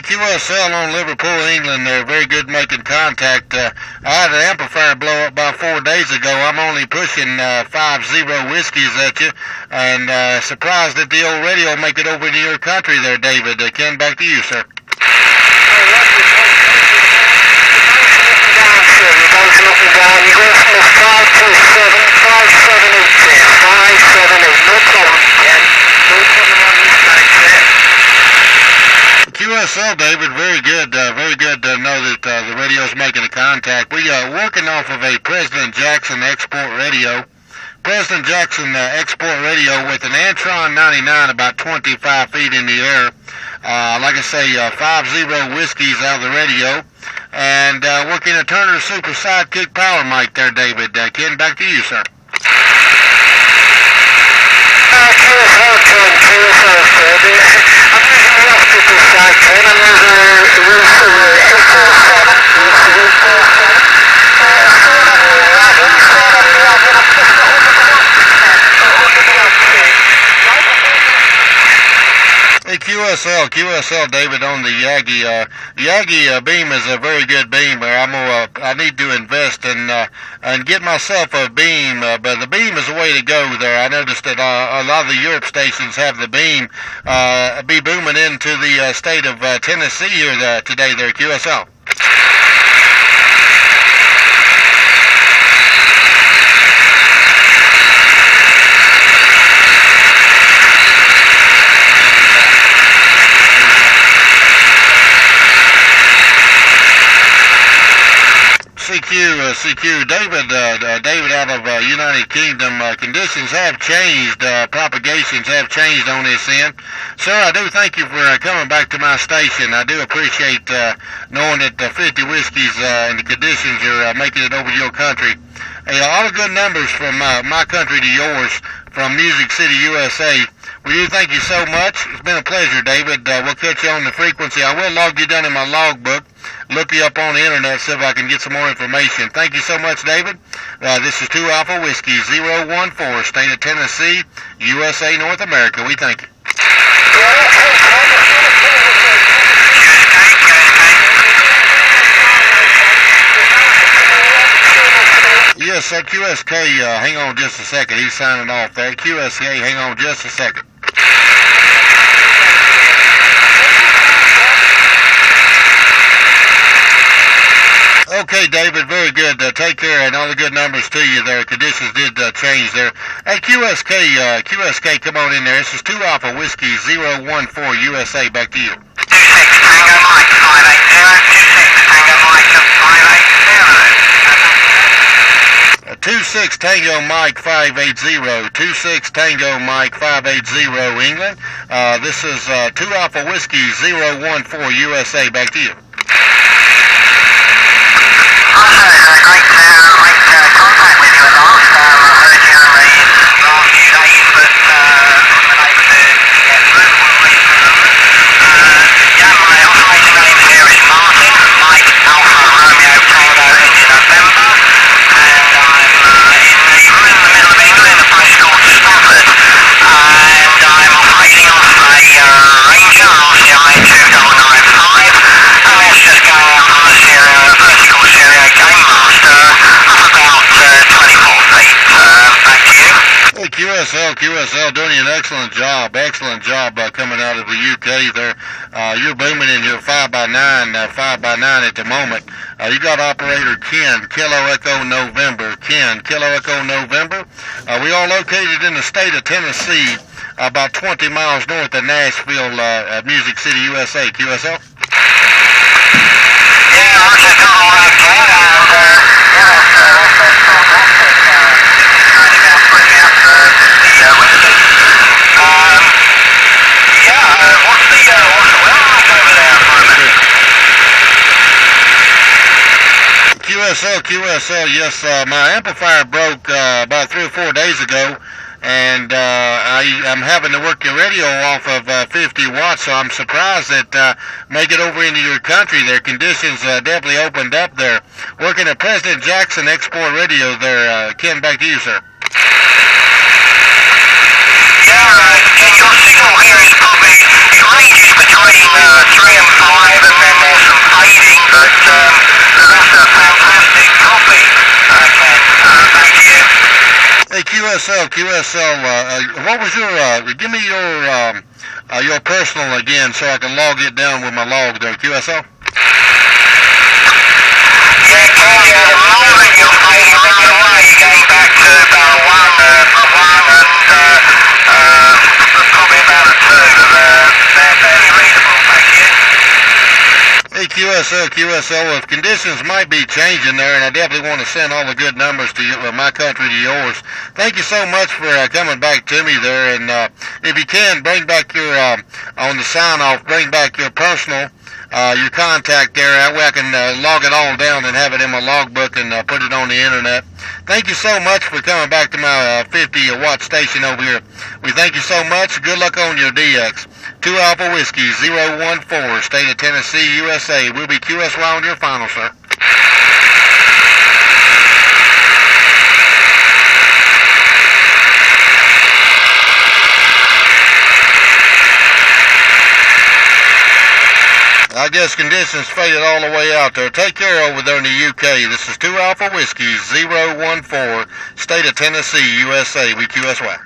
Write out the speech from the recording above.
QSL on Liverpool, England. They're very good making contact. I had an amplifier blow up about 4 days ago. I'm only pushing 5-0 whiskeys at you, and surprised that the old radio will make it over to your country there, David. Ken, back to you, sir. QSL, David, very good. Very good to know that the radio's making a contact. We are working off of a President Jackson export radio. President Jackson export radio with an Antron 99 about 25 feet in the air. Like I say, 5-0 whiskeys out of the radio. And working a Turner Super Sidekick power mic there, David. Ken, back to you, sir. QSL, David, on the Yagi. Yagi beam is a very good beam. I need to invest and get myself a beam, but the beam is the way to go there. I noticed that a lot of the Europe stations have the beam be booming into the state of Tennessee here today there, QSL. CQ, David out of United Kingdom. Conditions have changed, propagations have changed on this end. Sir, I do thank you for coming back to my station. I do appreciate knowing that 50 whiskeys and the conditions are making it over to your country. All the good numbers from my country to yours, from Music City, USA. We do thank you so much. It's been a pleasure, David. We'll catch you on the frequency. I will log you down in my logbook. Look you up on the internet, see if I can get some more information. Thank you so much, David. This is 2 Alpha Whiskey 014, State of Tennessee, USA, North America. We thank you. Yes, QSK, hang on just a second. He's signing off there. QSK, hang on just a second. Okay, David, very good. Take care, and all the good numbers to you there. Conditions did change there. Hey, QSK, come on in there. This is 2 Alpha Whiskey 014 USA. Back to you. 26 Tango Mike 580. 26 Tango Mike 580. 26 Tango Mike 580 England. This is 2 Alpha Whiskey 014 USA. Back to you. Great contact with you at last. I heard you in the last few days, but unable to get through for one reason or another. My operator name here is Martin, Mike Alpha Romeo Tango into November, and I'm in the middle of England, a place called Stafford, and I'm operating off a Ranger RCI 2995, and that's just going out on a vertical stereo Game Master of about 24 feet. Back to you. Hey, QSL doing you an excellent job coming out of the UK there. You're booming in your 5x9 at the moment. You got operator Ken, Kilo Echo November. Ken, Kilo Echo November. We are located in the state of Tennessee, about 20 miles north of Nashville, Music City, USA. QSL? Yeah, I just got all that there, QSL, yes, my amplifier broke about 3 or 4 days ago, and I'm having to work your radio off of 50 watts, so I'm surprised that make it over into your country there. Conditions definitely opened up there. Working at President Jackson Export Radio there. Ken, back to you, sir. Yeah, your signal here is probably, it ranges between 3 and 5, QSL, what was give me your personal again so I can log it down with my log there, QSL. Yeah, Kelly, the moment you're paying right away, going back to about one and probably about a two. They're fairly reasonable, thank you. Hey, QSL, well, conditions might be changing there, and I definitely want to send all the good numbers to you, my country to yours. Thank you so much for coming back to me there, and if you can, bring back your, on the sign-off, bring back your personal, your contact there. That way I can log it all down and have it in my logbook and put it on the internet. Thank you so much for coming back to my 50-watt station over here. We thank you so much. Good luck on your DX. 2 Alpha Whiskey 014, State of Tennessee, USA. We'll be QSY on your final, sir. I guess conditions faded all the way out there. Take care over there in the UK. This is 2 Alpha Whiskey 014, State of Tennessee, USA. We QSY.